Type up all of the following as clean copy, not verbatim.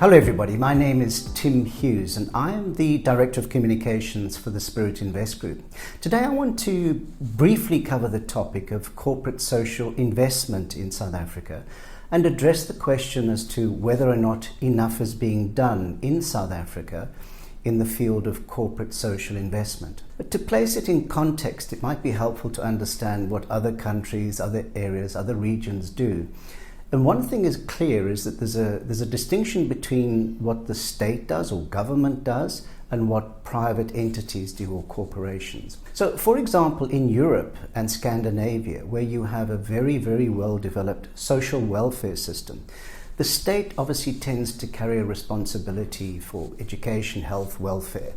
Hello everybody, my name is Tim Hughes and I am the Director of Communications for the Spirit Invest Group. Today I want to briefly cover the topic of corporate social investment in South Africa and address the question as to whether or not enough is being done in South Africa in the field of corporate social investment. But to place it in context, it might be helpful to understand what other countries, other areas, other regions do. And one thing is clear is that there's a distinction between what the state does or government does and what private entities do or corporations. So for example, in Europe and Scandinavia, where you have a very, very well developed social welfare system, the state obviously tends to carry a responsibility for education, health, welfare.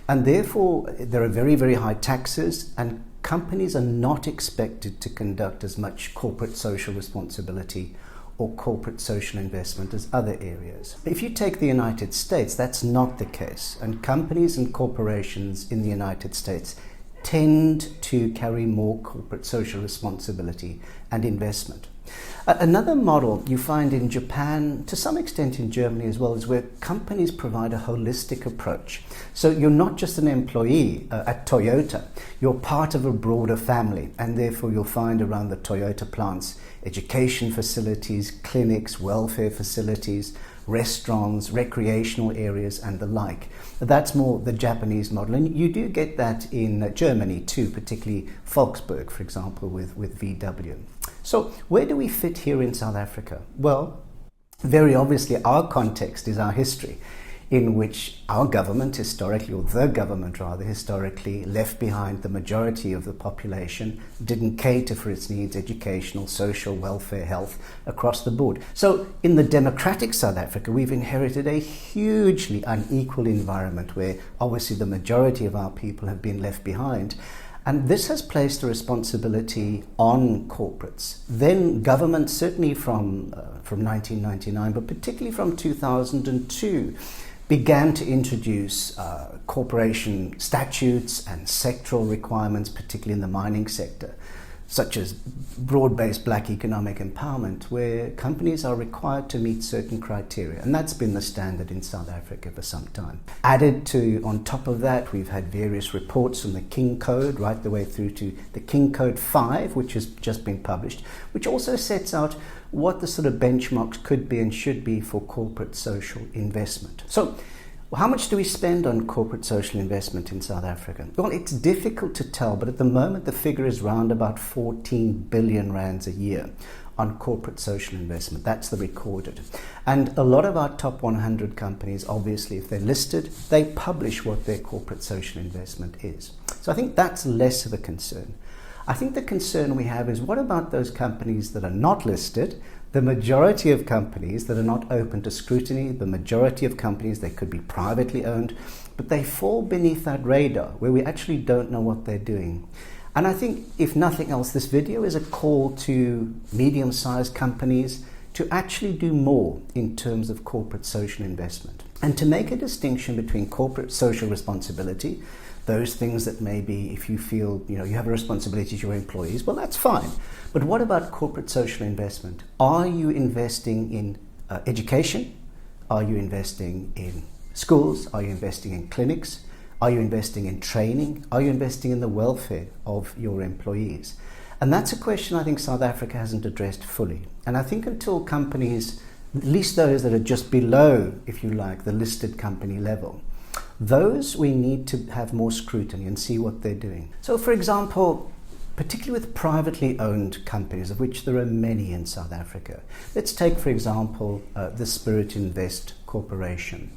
And therefore, there are very, very high taxes, and companies are not expected to conduct as much corporate social responsibility or corporate social investment as other areas. If you take the United States, that's not the case. And companies and corporations in the United States tend to carry more corporate social responsibility and investment. Another model you find in Japan, to some extent in Germany as well, is where companies provide a holistic approach. So you're not just an employee at Toyota, you're part of a broader family, and therefore you'll find around the Toyota plants education facilities, clinics, welfare facilities, restaurants, recreational areas, and the like. That's more the Japanese model, and you do get that in Germany too, particularly Volkswagen, for example, with VW. So where do we fit here in South Africa? Well, very obviously our context is our history, in which our government historically, or the government rather, historically left behind the majority of the population, didn't cater for its needs, educational, social, welfare, health, across the board. So in the democratic South Africa, we've inherited a hugely unequal environment where obviously the majority of our people have been left behind. And this has placed a responsibility on corporates. Then governments, certainly from 1999, but particularly from 2002, began to introduce corporation statutes and sectoral requirements, particularly in the mining sector, such as broad-based black economic empowerment, where companies are required to meet certain criteria. And that's been the standard in South Africa for some time. Added to, on top of that, we've had various reports from the King Code right the way through to the King Code 5, which has just been published, which also sets out what the sort of benchmarks could be and should be for corporate social investment. So, how much do we spend on corporate social investment in South Africa? Well, it's difficult to tell, but at the moment the figure is round about 14 billion rands a year on corporate social investment. That's the recorded. And a lot of our top 100 companies, obviously, if they're listed, they publish what their corporate social investment is. So I think that's less of a concern. I think the concern we have is, what about those companies that are not listed? The majority of companies that are not open to scrutiny, the majority of companies, they could be privately owned, but they fall beneath that radar where we actually don't know what they're doing. And I think, if nothing else, this video is a call to medium-sized companies to actually do more in terms of corporate social investment, and to make a distinction between corporate social responsibility, those things that maybe if you feel you have a responsibility to your employees, well, that's fine. But what about corporate social investment? Are you investing in education? Are you investing in schools? Are you investing in clinics? Are you investing in training? Are you investing in the welfare of your employees? And that's a question I think South Africa hasn't addressed fully. And I think until companies, at least those that are just below, if you like, the listed company level, those we need to have more scrutiny and see what they're doing. So for example, particularly with privately owned companies, of which there are many in South Africa, let's take for example the Spirit Invest Corporation.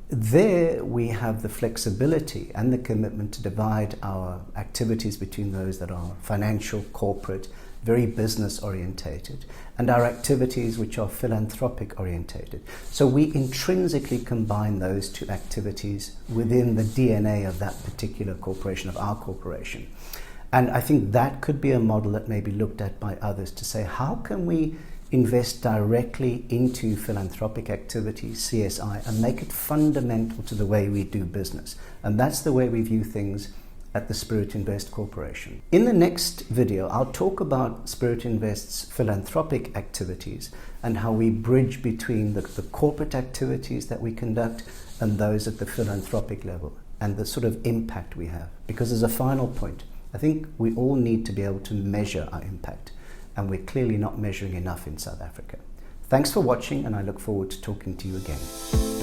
There we have the flexibility and the commitment to divide our activities between those that are financial, corporate, very business orientated, and our activities which are philanthropic orientated. So we intrinsically combine those two activities within the DNA of that particular corporation, of our corporation. And I think that could be a model that may be looked at by others to say, how can we invest directly into philanthropic activities, CSI, and make it fundamental to the way we do business? And that's the way we view things at the Spirit Invest Corporation. In the next video, I'll talk about Spirit Invest's philanthropic activities and how we bridge between the corporate activities that we conduct and those at the philanthropic level, and the sort of impact we have. Because as a final point, I think we all need to be able to measure our impact, and we're clearly not measuring enough in South Africa. Thanks for watching, and I look forward to talking to you again.